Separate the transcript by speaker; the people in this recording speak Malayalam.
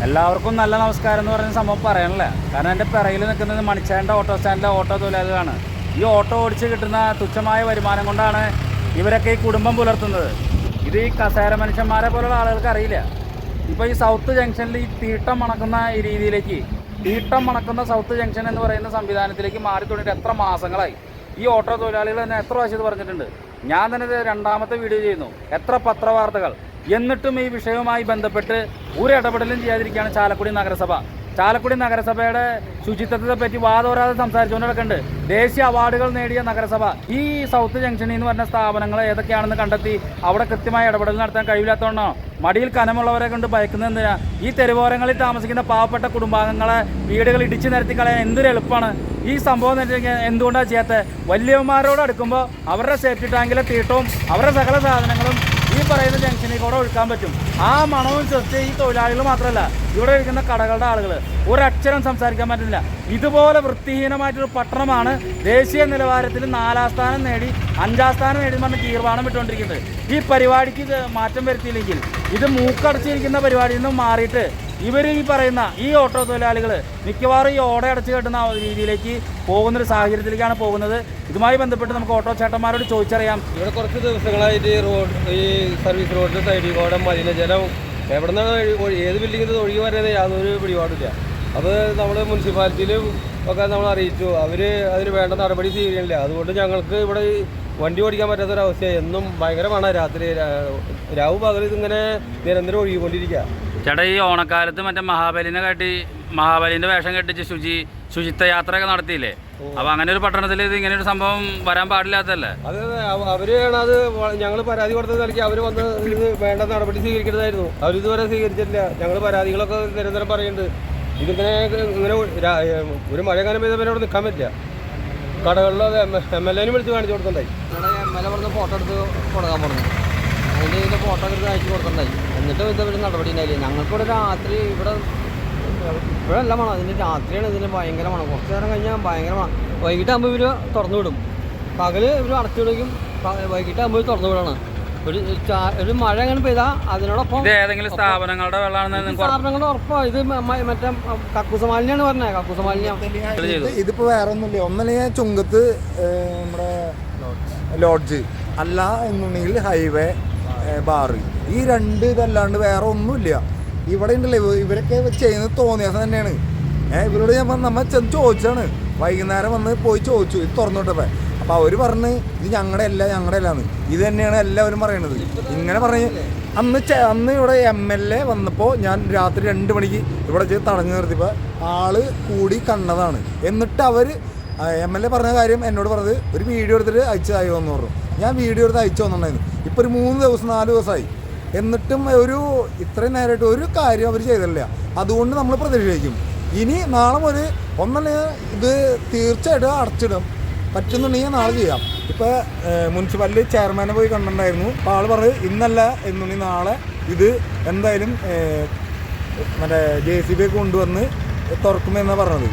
Speaker 1: എല്ലാവർക്കും നല്ല നമസ്കാരം എന്ന് പറയുന്ന സംഭവം പറയാനില്ല. കാരണം എൻ്റെ പിറകിൽ നിൽക്കുന്നത് മണിച്ചാൻ്റെ ഓട്ടോ സ്റ്റാൻഡിലെ ഓട്ടോ തൊഴിലാളികളാണ്. ഈ ഓട്ടോ ഓടിച്ച് കിട്ടുന്ന തുച്ഛമായ വരുമാനം കൊണ്ടാണ് ഇവരൊക്കെ ഈ കുടുംബം പുലർത്തുന്നത്. ഇത് ഈ കസേര മനുഷ്യന്മാരെ പോലുള്ള ആളുകൾക്ക് അറിയില്ല. ഇപ്പോൾ ഈ സൗത്ത് ജംഗ്ഷനിൽ ഈ തീട്ടം മണക്കുന്ന ഈ രീതിയിലേക്ക്, തീട്ടം മണക്കുന്ന സൗത്ത് ജംഗ്ഷൻ എന്ന് പറയുന്ന സംവിധാനത്തിലേക്ക് മാറി തുടങ്ങിയിട്ട് എത്ര മാസങ്ങളായി. ഈ ഓട്ടോ തൊഴിലാളികൾ തന്നെ എത്ര പ്രാവശ്യം ഇത് പറഞ്ഞിട്ടുണ്ട്. ഞാൻ തന്നെ ഇത് രണ്ടാമത്തെ വീഡിയോ ചെയ്യുന്നു. എത്ര പത്രവാർത്തകൾ. എന്നിട്ടും ഈ വിഷയവുമായി ബന്ധപ്പെട്ട് ഒരു ഇടപെടലും ചെയ്യാതിരിക്കുകയാണ് ചാലക്കുടി നഗരസഭ. ചാലക്കുടി നഗരസഭയുടെ ശുചിത്വത്തെ പറ്റി വാദോരാതെ സംസാരിച്ചുകൊണ്ട് നടക്കുന്നുണ്ട്. ദേശീയ അവാർഡുകൾ നേടിയ നഗരസഭ ഈ സൗത്ത് ജംഗ്ഷനിൽ നിന്ന് പറഞ്ഞ സ്ഥാപനങ്ങൾ ഏതൊക്കെയാണെന്ന് കണ്ടെത്തി അവിടെ കൃത്യമായ ഇടപെടൽ നടത്താൻ കഴിവില്ലാത്തതുകൊണ്ടോ മടിയിൽ കനമുള്ളവരെ കൊണ്ട് ഭയക്കുന്നത് എന്തിനാ? ഈ തെരുവോരങ്ങളിൽ താമസിക്കുന്ന പാവപ്പെട്ട കുടുംബാംഗങ്ങളെ വീടുകൾ ഇടിച്ചു നിരത്തി കളയാൻ എന്തൊരു എളുപ്പമാണ്. ഈ സംഭവം എന്തുകൊണ്ടാണ് ചെയ്യാത്തത്? വലിയവന്മാരോട് അടുക്കുമ്പോൾ അവരുടെ സേഫ്റ്റി ടാങ്കിലെ തീട്ടവും അവരുടെ സകല സാധനങ്ങളും ഈ പറയുന്ന ജംഗ്ഷനിൽ കൂടെ ഒഴുക്കാൻ പറ്റും. ആ മണവും ശ്വസിച്ച് ഈ തൊഴിലാളികൾ മാത്രമല്ല, ഇവിടെ ഇരിക്കുന്ന കടകളുടെ ആളുകൾ ഒരക്ഷരം സംസാരിക്കാൻ പറ്റില്ല. ഇതുപോലെ വൃത്തിഹീനമായിട്ടൊരു പട്ടണമാണ് ദേശീയ നിലവാരത്തിൽ 4ാം സ്ഥാനം നേടി 5ാം സ്ഥാനം നേടി പറഞ്ഞ് കീർവാണം വിട്ടുകൊണ്ടിരിക്കുന്നത്. ഈ പരിപാടിക്ക് മാറ്റം വരുത്തിയില്ലെങ്കിൽ ഇത് മൂക്കടച്ചിരിക്കുന്ന പരിപാടിയിൽ നിന്നും മാറിയിട്ട് ഇവർ ഈ പറയുന്ന ഈ ഓട്ടോ തൊഴിലാളികൾ മിക്കവാറും ഈ ഓട അടച്ചു കെട്ടുന്ന രീതിയിലേക്ക് പോകുന്നൊരു സാഹചര്യത്തിലേക്കാണ് പോകുന്നത്. ഇതുമായി ബന്ധപ്പെട്ട് നമുക്ക് ഓട്ടോ ചേട്ടന്മാരോട് ചോദിച്ചറിയാം.
Speaker 2: ഇവിടെ കുറച്ച് ദിവസങ്ങളായിട്ട് ഈ സർവീസ് റോഡിൻ്റെ സൈഡിൽ കൂടെ മലിനജലം എവിടെ നിന്നാണ് ഏത് ബിൽഡിങ്ങിൽ നിന്ന് ഒഴുകി വരുന്നത് യാതൊരു പിടിപാടില്ല. അത് നമ്മൾ മുനിസിപ്പാലിറ്റിയിലും ഒക്കെ നമ്മൾ അറിയിച്ചു. അവർ അതിന് വേണ്ട നടപടി സ്വീകരിക്കുന്നില്ല. അതുകൊണ്ട് ഞങ്ങൾക്ക് ഇവിടെ വണ്ടി ഓടിക്കാൻ പറ്റാത്തൊരവസ്ഥയാണ്. എന്നും ഭയങ്കരമാണ്. രാത്രി രാവും പകലും ഇതിങ്ങനെ നിരന്തരം ഒഴുകിക്കൊണ്ടിരിക്കുക.
Speaker 1: ചേട്ടാ, ഈ ഓണക്കാലത്ത് മറ്റേ മഹാബലിൻ്റെ വേഷം കെട്ടിച്ച് ശുചിത്വ യാത്രയൊക്കെ നടത്തിയില്ലേ? അപ്പൊ അങ്ങനെ ഒരു പട്ടണത്തിൽ ഇത് ഇങ്ങനെ ഒരു സംഭവം വരാൻ പാടില്ലാത്തല്ലേ?
Speaker 2: അതെ, അവരാണ് അത്. ഞങ്ങൾ പരാതി കൊടുത്തത് നൽകി അവർ വന്ന് ഇത് വേണ്ട നടപടി സ്വീകരിക്കേണ്ടതായിരുന്നു. അവരിതുവരെ സ്വീകരിച്ചിട്ടില്ല. ഞങ്ങൾ പരാതികളൊക്കെ നിരന്തരം പറയുന്നുണ്ട്. ഇതിങ്ങനെ ഒരു മഴക്കാലം പെയ്തപ്പോൾ അവിടെ നിൽക്കാൻ പറ്റില്ല. കടകളിലത് MLA വിളിച്ച് കാണിച്ചു കൊടുത്തിട്ടുണ്ടായി.
Speaker 3: MLA പറഞ്ഞ ഫോട്ടോ എടുത്ത് കൊടുക്കാൻ പറഞ്ഞു. അതിൻ്റെ ഇതിൻ്റെ ഫോട്ടോ എടുത്ത് അയച്ചു കൊടുത്തിട്ടുണ്ടായി. എന്നിട്ടും ഇതൊരു നടപടി ഉണ്ടായില്ലേ. ഞങ്ങൾക്കിവിടെ രാത്രി ഇവിടെയല്ല മണം. അതിൻ്റെ രാത്രിയാണ് ഇതിന് ഭയങ്കരമാണ്. കുറച്ച് നേരം കഴിഞ്ഞാൽ ഭയങ്കരമാണ്. വൈകിട്ടാകുമ്പോൾ ഇവർ തുറന്നു വിടും. പകല് ഇവർ അടച്ചു വിടുകയും വൈകിട്ടാകുമ്പോൾ തുറന്നു വിടണം. ഒരു മഴ അങ്ങനെ പെയ്താൽ അതിനോടൊപ്പം
Speaker 1: ഏതെങ്കിലും സ്ഥാപനങ്ങളുടെ
Speaker 3: സ്ഥാപനങ്ങളുടെ ഉറപ്പാണ്. ഇത് മറ്റേ കക്കൂസമാലിന്യാണ് പറഞ്ഞത്. കക്കൂസമാലിന്യം
Speaker 4: ഇതിപ്പോൾ വേറെ ഒന്നുമില്ല. ഒന്നല്ലെങ്കിൽ ചുങ്കത്ത് നമ്മുടെ ലോഡ്ജ്, അല്ല എന്നുണ്ടെങ്കിൽ ഹൈവേ ബാറ്. ഈ രണ്ട് ഇതല്ലാണ്ട് വേറെ ഒന്നുമില്ല. ഇവിടെ ഉണ്ടല്ലോ ഇവരൊക്കെ ചെയ്യുന്നത് തോന്നിയാസം തന്നെയാണ്. ഇവരോട് ഞാൻ നമ്മൾ ചെന്ന് ചോദിച്ചാണ്. വൈകുന്നേരം വന്ന് പോയി ചോദിച്ചു ഇത് തുറന്നുവിട്ടപ്പോൾ. അപ്പോൾ അവർ പറഞ്ഞ് ഇത് ഞങ്ങളുടെ അല്ലാന്ന്. ഇത് തന്നെയാണ് എല്ലാവരും പറയണത്. ഇങ്ങനെ പറഞ്ഞ് അന്ന് ഇവിടെ MLA വന്നപ്പോൾ ഞാൻ രാത്രി 2 മണിക്ക് ഇവിടെ തടഞ്ഞു നിർത്തിയപ്പോൾ ആള് കൂടി കണ്ടതാണ്. എന്നിട്ട് അവർ MLA പറഞ്ഞ കാര്യം എന്നോട് പറഞ്ഞത് ഒരു വീഡിയോ എടുത്തിട്ട് അയച്ചതായോ എന്ന് പറഞ്ഞു. ഞാൻ വീഡിയോ എടുത്ത് അയച്ചു വന്നിട്ടുണ്ടായിരുന്നു. ഇപ്പോൾ ഒരു 3 ദിവസം 4 ദിവസമായി. എന്നിട്ടും ഇത്രയും നേരമായിട്ട് ഒരു കാര്യം അവർ ചെയ്തില്ല. അതുകൊണ്ട് നമ്മൾ പ്രതിഷേധിക്കും. ഇനി നാളെ ഇത് തീർച്ചയായിട്ടും അടച്ചിടും. പറ്റുന്നുണ്ടെങ്കിൽ നാളെ ചെയ്യാം. ഇപ്പോൾ മുനിസിപ്പാലിറ്റി ചെയർമാനെ പോയി കണ്ടിട്ടുണ്ടായിരുന്നു. അപ്പോൾ ആൾ പറഞ്ഞത് ഇന്നല്ല എന്നുണ്ടെങ്കിൽ നാളെ ഇത് എന്തായാലും മറ്റേ JCB കൊണ്ടുവന്ന് തുറക്കുമെന്നാണ് പറഞ്ഞത്.